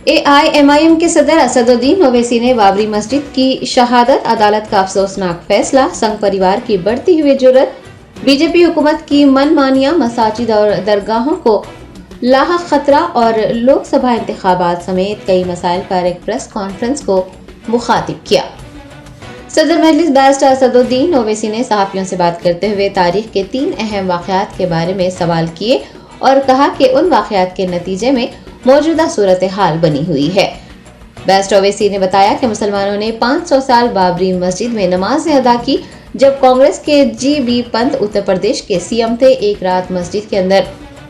AIMIM के सदर असदुद्दीन ओवैसी ने बाबरी मस्जिद की शहादत अदालत का अफसोसनाक फैसला, संघ परिवार की बढ़ती हुई जरूरत, बीजेपी हुकूमत की मनमानियां, मसाजिद और दरगाहों को लाहक खतरा और लोकसभा इंतखाबात समेत कई मसाइल पर एक प्रेस कॉन्फ्रेंस को मुखातिब किया। सदर मजलिस बैरिस्टर असदुद्दीन ओवैसी ने सहाफियों से बात करते हुए तारीख के 3 अहम वाक़यात के बारे में सवाल किए और कहा कि उन वाक़यात के नतीजे में मौजूदा सूरत हाल बनी हुई है। बैरिस्टर ओवैसी ने बताया कि मुसलमानों ने 500 साल बाबरी मस्जिद में नमाजें अदा की। जब कांग्रेस के जी.बी. पंत उत्तर प्रदेश के सीएम थे, एक रात मस्जिद के अंदर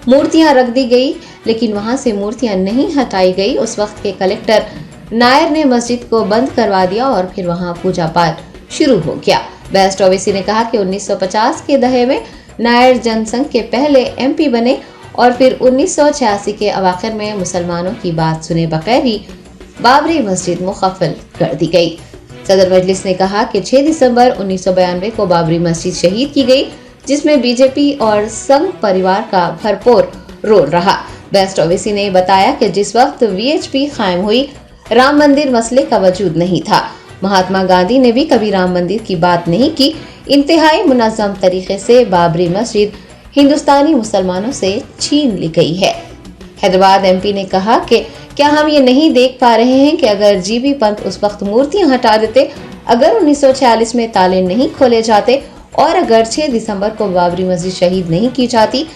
मूर्तियां रख दी गई, लेकिन वहां से मूर्तियां नहीं हटाई गई। उस वक्त के कलेक्टर नायर ने मस्जिद को बंद करवा दिया और फिर वहां पूजा पाठ शुरू हो गया। बैरिस्टर ओवैसी ने कहा कि 1950 के दशक में नायर जनसंघ के पहले एमपी बने और फिर 1986 के अवाखिर में मुसलमानों की बात सुने बगैर ही बाबरी मस्जिद मुखफ़्फ़ल कर दी गई। सदर मजलिस ने कहा कि 6 दिसंबर 1992 को बाबरी मस्जिद शहीद की गई, जिसमें बीजेपी और संघ परिवार का भरपूर रोल रहा। बैरिस्टर ओवैसी ने बताया कि जिस वक्त वीएचपी कायम हुई, राम मंदिर मसले का वजूद नहीं था। महात्मा गांधी ने भी कभी राम मंदिर की बात नहीं की। इंतहाई मुनज़्ज़म तरीके से बाबरी मस्जिद हिंदुस्तानी मुसलमानों से छीन ली गई है। हैदराबाद एमपी ने कहा कि क्या हम ये नहीं देख पा रहे हैं कि अगर जी.बी. पंत उस वक्त मूर्तियां हटा देते, अगर 1946 में ताले नहीं खोले जाते और अगर 6 दिसंबर को बाबरी मस्जिद शहीद नहीं की जाती,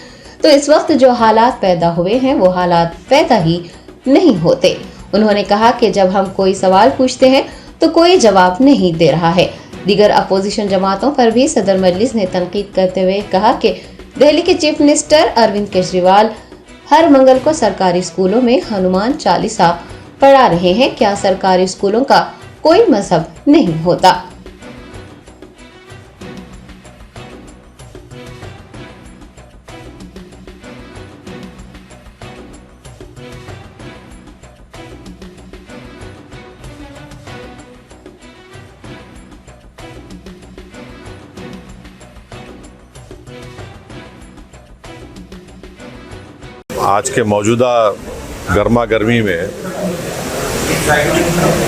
तो इस वक्त जो हालात पैदा हुए हैं वो हालात पैदा ही नहीं होते। उन्होंने कहा कि जब हम कोई सवाल पूछते हैं तो कोई जवाब नहीं दे रहा है। दीगर अपोजिशन जमातों पर भी सदर मजलिस ने तनकीद करते हुए कहा कि दिल्ली के चीफ मिनिस्टर अरविंद केजरीवाल हर मंगल को सरकारी स्कूलों में हनुमान चालीसा पढ़ा रहे हैं। क्या सरकारी स्कूलों का कोई मजहब नहीं होता? आज के मौजूदा गर्मा गर्मी में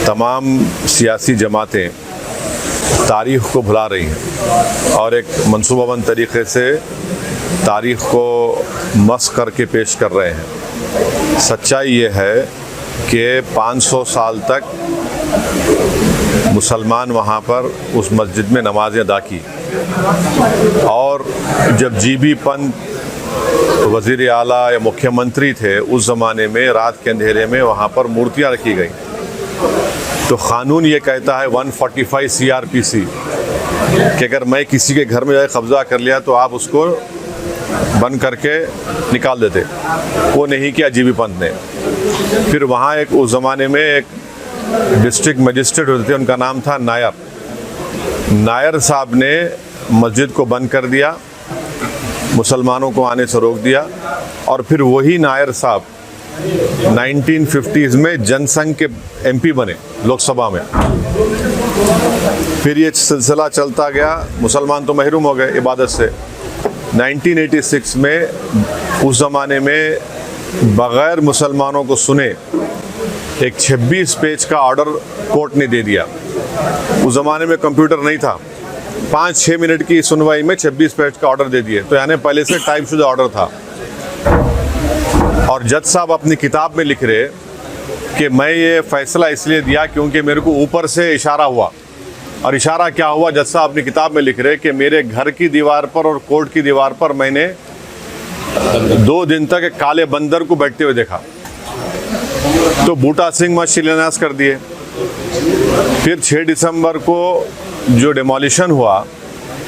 तमाम सियासी जमातें तारीख़ को भुला रही हैं और एक मंसूबाबंद तरीक़े से तारीख़ को मस्ख़ करके पेश कर रहे हैं। सच्चाई ये है कि 500 साल तक मुसलमान वहाँ पर उस मस्जिद में नमाज़ें अदा की और जब जी.बी. पंत वज़ीर आला या मुख्यमंत्री थे, उस ज़माने में रात के अंधेरे में वहाँ पर मूर्तियाँ रखी गई। तो क़ानून ये कहता है 145 CRPC कि अगर मैं किसी के घर में जाकर कब्ज़ा कर लिया तो आप उसको बंद करके निकाल देते। वो नहीं किया जी.बी. पंत ने। फिर वहाँ एक उस ज़माने में एक डिस्ट्रिक्ट मजिस्ट्रेट होते थे, उनका नाम था नायर। नायर साहब ने मस्जिद को बंद कर दिया, मुसलमानों को आने से रोक दिया और फिर वही नायर साहब 1950s में जनसंघ के एमपी बने लोकसभा में। फिर ये सिलसिला चलता गया, मुसलमान तो महरूम हो गए इबादत से। 1986 में उस ज़माने में बग़ैर मुसलमानों को सुने एक 26 पेज का ऑर्डर कोर्ट ने दे दिया। उस ज़माने में कंप्यूटर नहीं था, 5-6 मिनट की सुनवाई में 26 पेज का ऑर्डर दे दिए। तो यानी पहले से टाइप शुदा ऑर्डर था। और जज साहब अपनी किताब में लिख रहे कि मैं ये फ़ैसला इसलिए दिया क्योंकि मेरे को ऊपर से इशारा हुआ। और इशारा क्या हुआ? जज साहब अपनी किताब में लिख रहे कि मेरे घर की दीवार पर और कोर्ट की दीवार पर मैंने 2 दिन तक एक काले बंदर को बैठते हुए देखा। तो बूटा सिंह मत शिलान्यास कर दिए। फिर 6 दिसंबर को जो डेमोलिशन हुआ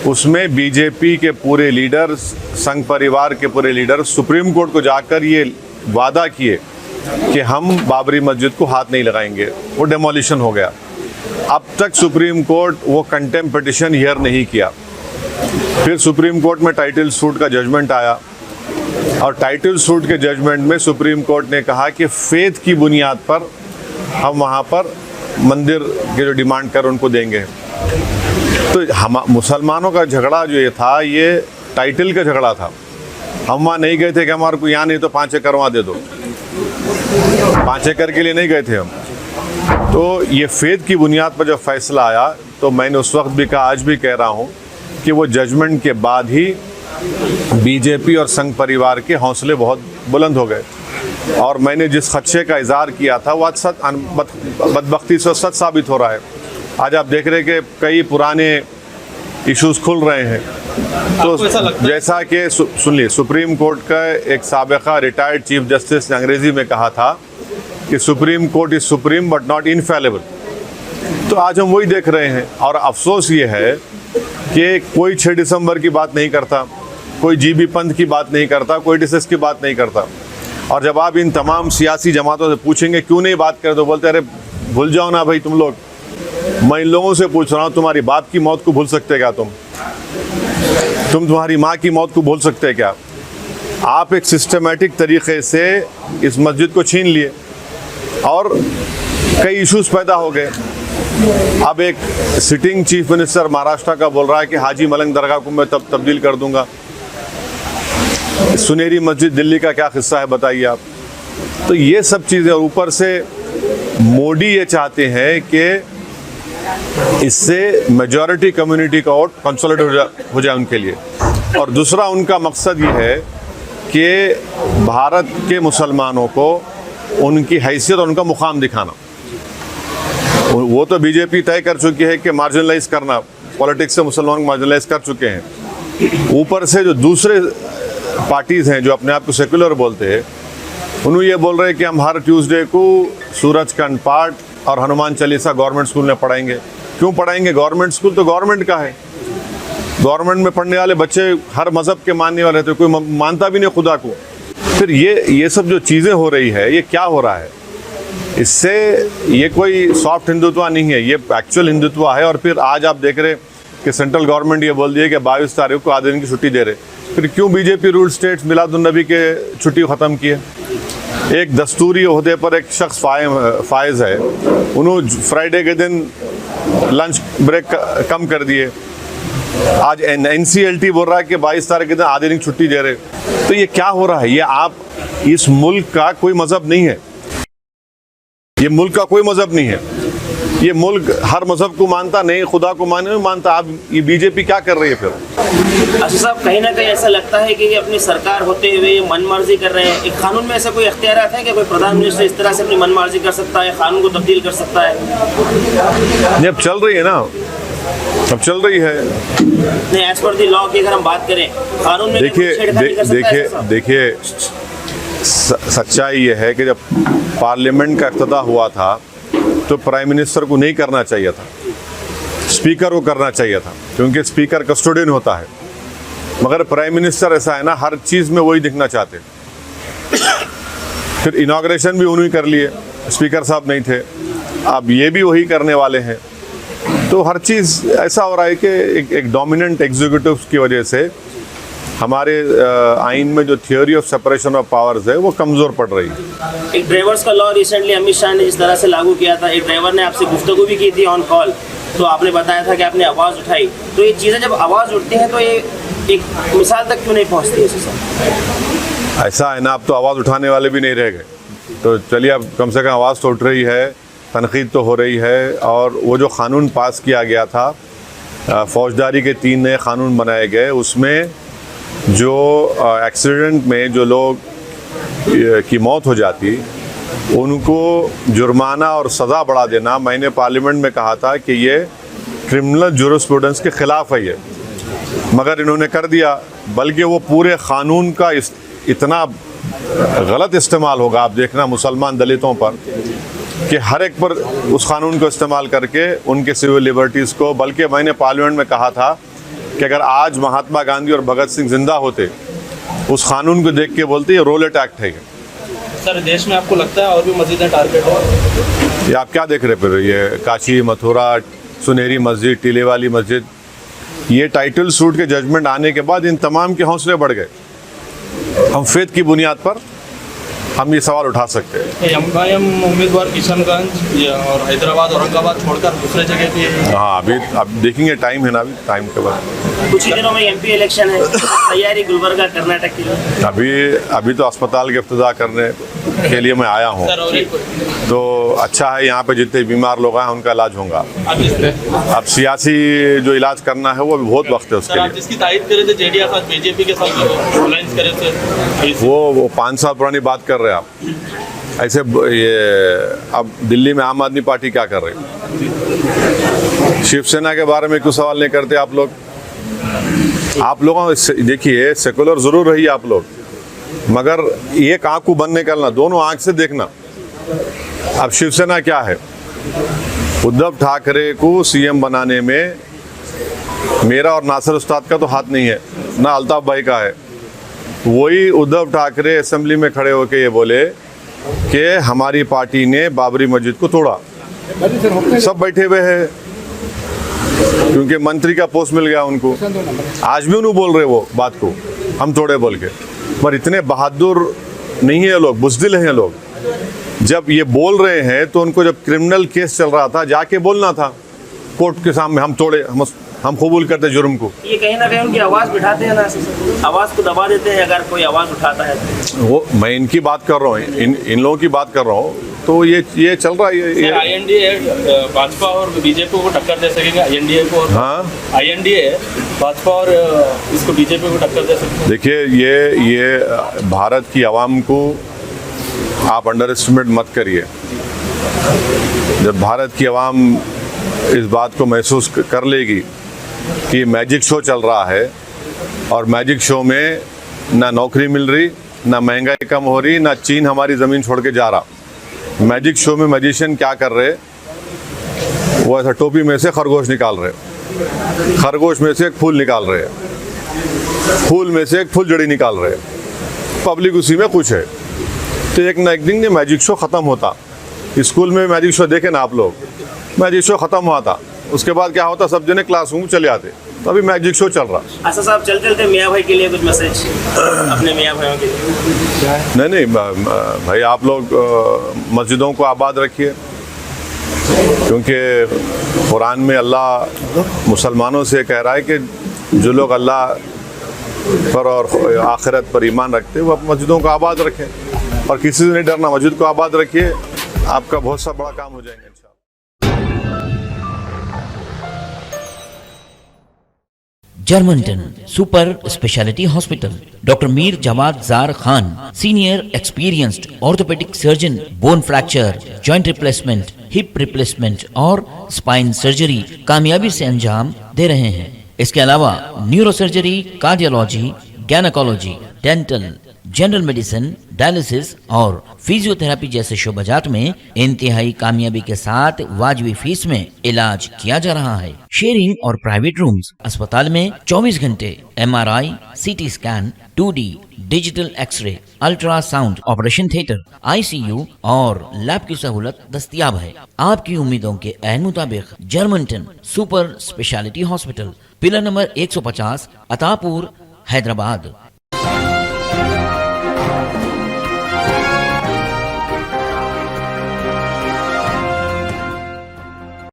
उसमें बीजेपी के पूरे लीडर, संघ परिवार के पूरे लीडर सुप्रीम कोर्ट को जाकर ये वादा किए कि हम बाबरी मस्जिद को हाथ नहीं लगाएंगे। वो डेमोलिशन हो गया। अब तक सुप्रीम कोर्ट वो कंटेम्प्ट पिटिशन हियर नहीं किया। फिर सुप्रीम कोर्ट में टाइटल सूट का जजमेंट आया और टाइटल सूट के जजमेंट में सुप्रीम कोर्ट ने कहा कि फेथ की बुनियाद पर हम वहाँ पर मंदिर के जो डिमांड कर उनको देंगे। तो हम मुसलमानों का झगड़ा जो ये था, ये टाइटल का झगड़ा था। हम वहाँ नहीं गए थे कि हमारे को यहाँ नहीं तो 5 एकड़ वहाँ दे दो। 5 एकड़ के लिए नहीं गए थे हम। तो ये फेथ की बुनियाद पर जब फैसला आया तो मैंने उस वक्त भी कहा, आज भी कह रहा हूँ कि वो जजमेंट के बाद ही बीजेपी और संघ परिवार के हौसले बहुत बुलंद हो गए और मैंने जिस खदशे का इजहार किया था वो आज बदबख्ती से सच साबित हो रहा है। आज आप देख रहे हैं कि कई पुराने इश्यूज खुल रहे हैं। तो जैसा कि सुनिए, सुप्रीम कोर्ट का एक साबिका रिटायर्ड चीफ जस्टिस ने अंग्रेजी में कहा था कि supreme court is supreme but not infallible. तो आज हम वही देख रहे हैं और अफसोस ये है कि कोई 6 दिसंबर की बात नहीं करता, कोई जीबी पंथ की बात नहीं करता, कोई डिसेस की बात नहीं करता। और जब आप इन तमाम सियासी जमातों से पूछेंगे क्यों नहीं बात करते, तो बोलते अरे भूल जाओ ना भाई तुम लोग। मैं इन लोगों से पूछ रहा हूँ, तुम्हारी बाप की मौत को भूल सकते क्या तुम तुम्हारी माँ की मौत को भूल सकते क्या? आप एक सिस्टमेटिक तरीके से इस मस्जिद को छीन लिए और कई इश्यूज पैदा हो गए। अब एक सिटिंग चीफ मिनिस्टर महाराष्ट्र का बोल रहा है कि हाजी मलंग दरगाह को मैं तब्दील कर दूंगा। सुनहरी मस्जिद दिल्ली का क्या किस्सा है बताइए आप। तो ये सब चीज़ें, ऊपर से मोदी ये चाहते हैं कि इससे मेजॉरिटी कम्युनिटी का वोट कंसोलिडेट हो जाए उनके लिए। और दूसरा उनका मकसद ये है कि भारत के मुसलमानों को उनकी हैसियत और उनका मुकाम दिखाना। वो तो बीजेपी तय कर चुकी है कि मार्जिनलाइज करना, पॉलिटिक्स से मुसलमान को मार्जिनलाइज कर चुके हैं। ऊपर से जो दूसरे पार्टीज़ हैं जो अपने आप को सेकुलर बोलते हैं, उन्होंने ये बोल रहे हैं कि हम हर ट्यूसडे को सूरजकंड पाठ और हनुमान चालीसा गवर्नमेंट स्कूल में पढ़ाएंगे। क्यों पढ़ाएंगे? गवर्नमेंट स्कूल तो गवर्नमेंट का है। गवर्नमेंट में पढ़ने वाले बच्चे हर मज़हब के मानने वाले थे, कोई मानता भी नहीं खुदा को। फिर ये सब जो चीज़ें हो रही है, ये क्या हो रहा है? इससे ये कोई सॉफ्ट हिंदुत्व नहीं है, ये एक्चुअल हिंदुत्व है। और फिर आज आप देख रहे कि सेंट्रल गवर्नमेंट ये बोल दिया कि 22 तारीख को आधे दिन की छुट्टी दे रहे। फिर क्यों बीजेपी रूल स्टेट्स मिलादुन्नबी के छुट्टी ख़त्म की है? एक दस्तूरी ओहदे पर एक शख्स फायज़ है, उन्होंने फ्राइडे के दिन लंच ब्रेक कम कर दिए। आज NCLT बोल रहा है कि 22 तारीख के दिन आधे दिन छुट्टी दे रहे। तो ये क्या हो रहा है? ये आप, इस मुल्क का कोई मज़हब नहीं है, ये मुल्क का कोई मज़हब नहीं है। ये मुल्क हर मज़हब को मानता नहीं, खुदा को नहीं मानता। आप ये बीजेपी क्या कर रही है फिर? अच्छा साहब, कहीं ना कहीं ऐसा लगता है कि ये अपनी सरकार होते हुए ये मनमर्जी कर रहे हैं। एक कानून में ऐसा कोई इख्तियारात है कि कोई प्रधान मिनिस्टर इस तरह से अपनी मनमर्जी कर सकता है, कानून को तब्दील कर सकता है? ये अब चल रही है ना, अब चल रही है। नहीं, एज पर द लॉ की अगर हम बात करें, कानून में देखिए सच्चाई ये है कि जब पार्लियामेंट का इफ्तिताह हुआ था तो प्राइम मिनिस्टर को नहीं करना चाहिए था, स्पीकर को करना चाहिए था, क्योंकि स्पीकर कस्टोडियन होता है। मगर प्राइम मिनिस्टर ऐसा है ना, हर चीज़ में वही दिखना चाहते। फिर इनॉग्रेशन भी उन्होंने कर लिए, स्पीकर साहब नहीं थे, अब ये भी वही करने वाले हैं। तो हर चीज़ ऐसा हो रहा है कि एक डोमिनेंट एग्जीक्यूटिव की वजह से हमारे आइन में जो theory of separation of powers है वो कमज़ोर पड़ रही है। एक ड्राइवर्स का लॉ रिसेंटली अमित शाह ने जिस तरह से लागू किया था, एक ड्राइवर ने आपसे गुफ्तगू भी की थी ऑन कॉल, तो आपने बताया था कि आपने आवाज़ उठाई। तो ये चीज़ें जब आवाज़ उठती हैं तो ये एक मिसाल तक क्यों नहीं पहुँचती है? ऐसा है ना, अब तो आवाज़ उठाने वाले भी नहीं रह गए। तो चलिए, अब कम से कम आवाज़ तो उठ रही है, तनकीद तो हो रही है। और वो जो क़ानून पास किया गया था, फौजदारी के 3 नए क़ानून बनाए गए, उसमें जो एक्सीडेंट में जो लोग की मौत हो जाती उनको जुर्माना और सज़ा बढ़ा देना, मैंने पार्लियामेंट में कहा था कि ये क्रिमिनल जूरिस्प्रूडेंस के ख़िलाफ़ है ये, मगर इन्होंने कर दिया। बल्कि वो पूरे क़ानून का इतना गलत इस्तेमाल होगा, आप देखना मुसलमान दलितों पर, कि हर एक पर उस क़ानून को इस्तेमाल करके उनके सिविल लिबर्टीज़ को। बल्कि मैंने पार्लियामेंट में कहा था कि अगर आज महात्मा गांधी और भगत सिंह जिंदा होते, उस कानून को देख के बोलते ये रोलेट एक्ट है। सर, देश में आपको लगता है और भी मस्जिदें टारगेट हो? ये आप क्या देख रहे फिर? ये काशी, मथुरा, सुनहरी मस्जिद, टीले वाली मस्जिद, ये टाइटल सूट के जजमेंट आने के बाद इन तमाम के हौसले बढ़ गए। हम फेथ की बुनियाद पर हम ये सवाल उठा सकते हैं। एमआईएम उम्मीदवार किशनगंज और हैदराबाद औरंगाबाद छोड़कर दूसरे जगह पे हाँ, अभी अब देखेंगे, टाइम है ना, अभी टाइम के बाद। कुछ ही दिनों में एमपी इलेक्शन है, तैयारी गुलबर्गा कर्नाटक के लिए। अभी तो अस्पताल के इफ्तिताह करने के लिए मैं आया हूँ, सर, और एक तो अच्छा है यहाँ पे जितने बीमार लोग हैं उनका इलाज होगा। अब सियासी जो इलाज करना है वो भी बहुत वक्त है उसके सर, आप लिए। जिसकी तारीफ करे थे जेडीएस साथ बीजेपी के साथ अलायंस करे थे, वो 5 साल पुरानी बात कर रहे हैं आप ऐसे। ये अब दिल्ली में आम आदमी पार्टी क्या कर रही है? शिवसेना के बारे में क्यों सवाल नहीं करते आप लोग? आप लोगों देखिए, सेकुलर जरूर रही आप लोग, मगर एक आंख को बंद नहीं करना, दोनों आंख से देखना। अब शिवसेना क्या है? उद्धव ठाकरे को सीएम बनाने में मेरा और नासिर उस्ताद का तो हाथ नहीं है, ना अल्ताफ भाई का है। वही उद्धव ठाकरे असेंबली में खड़े होकर ये बोले कि हमारी पार्टी ने बाबरी मस्जिद को तोड़ा। सब बैठे हुए हैं क्योंकि मंत्री का पोस्ट मिल गया उनको। आज भी उन्होंने बोल रहे वो बात को, हम तोड़े बोल के। पर इतने बहादुर नहीं है लोग, बुज़दिल हैं लोग। जब ये बोल रहे हैं तो उनको जब क्रिमिनल केस चल रहा था जाके बोलना था कोर्ट के सामने, हम तोड़े, हम कबूल करते जुर्म को। ये कहीं ना कहीं उनकी आवाज़ बिठाते हैं ना, आवाज़ को दबा देते हैं अगर कोई आवाज़ उठाता है तो। वो मैं इनकी बात कर रहा हूँ, इन लोगों की बात कर रहा हूँ, तो ये चल रहा है। ये आईएनडीए भाजपा और बीजेपी को टक्कर दे सकेंगे, आईएनडीए को। हाँ, आईएनडीए भाजपा और इसको बीजेपी को टक्कर दे सकते हैं। देखिए, ये भारत की आवाम को आप अंडर एस्टिमेट मत करिए। जब भारत की आवाम इस बात को महसूस कर लेगी कि मैजिक शो चल रहा है और मैजिक शो में ना नौकरी मिल रही, ना महंगाई कम हो रही, ना चीन हमारी ज़मीन छोड़ के जा रहा। मैजिक शो में मैजिशियन क्या कर रहे? वो ऐसा टोपी में से खरगोश निकाल रहे, खरगोश में से एक फूल निकाल रहे, फूल में से एक फुलझड़ी निकाल रहे। पब्लिक उसी में खुश है। तो एक ना एक दिन ये मैजिक शो ख़त्म होता। स्कूल में मैजिक शो देखे ना आप लोग, मैजिक शो ख़त्म हुआ था, उसके बाद क्या होता, सब जने क्लासरूम चले आते। तो अभी मैजिक शो चल रहा। अच्छा साहब, चलते मियाँ भाई के लिए कुछ मैसेज अपने मियाँ भाइयों के लिए? नहीं भाई, आप लोग मस्जिदों को आबाद रखिए, क्योंकि कुरान में अल्लाह मुसलमानों से कह रहा है कि जो लोग अल्लाह पर और आखिरत पर ईमान रखते हैं वो मस्जिदों को आबाद रखें, और किसी से नहीं डरना। मस्जिद को आबाद रखिए, आपका बहुत सा बड़ा काम हो जाएंगे। जर्मनटन super speciality hospital, doctor Mir Jawad Zar Khan, senior experienced orthopaedic surgeon, bone fracture, joint replacement, hip replacement और स्पाइन सर्जरी कामयाबी से अंजाम दे रहे हैं। इसके अलावा neuro surgery, cardiology, gynaecology, dental, general medicine, dialysis और फिजियोथेरेपी जैसे शोबाजात में इंतहाई कामयाबी के साथ वाजिबी फीस में इलाज किया जा रहा है। शेयरिंग और प्राइवेट रूम्स। अस्पताल में 24 घंटे MRI, CT scan, 2D digital x-ray, ultrasound, operation theatre, ICU और लैब की सहूलत दस्तयाब है। आपकी उम्मीदों के ऐन मुताबिक Germanten super speciality hospital, pillar number 150, Attapur, Hyderabad.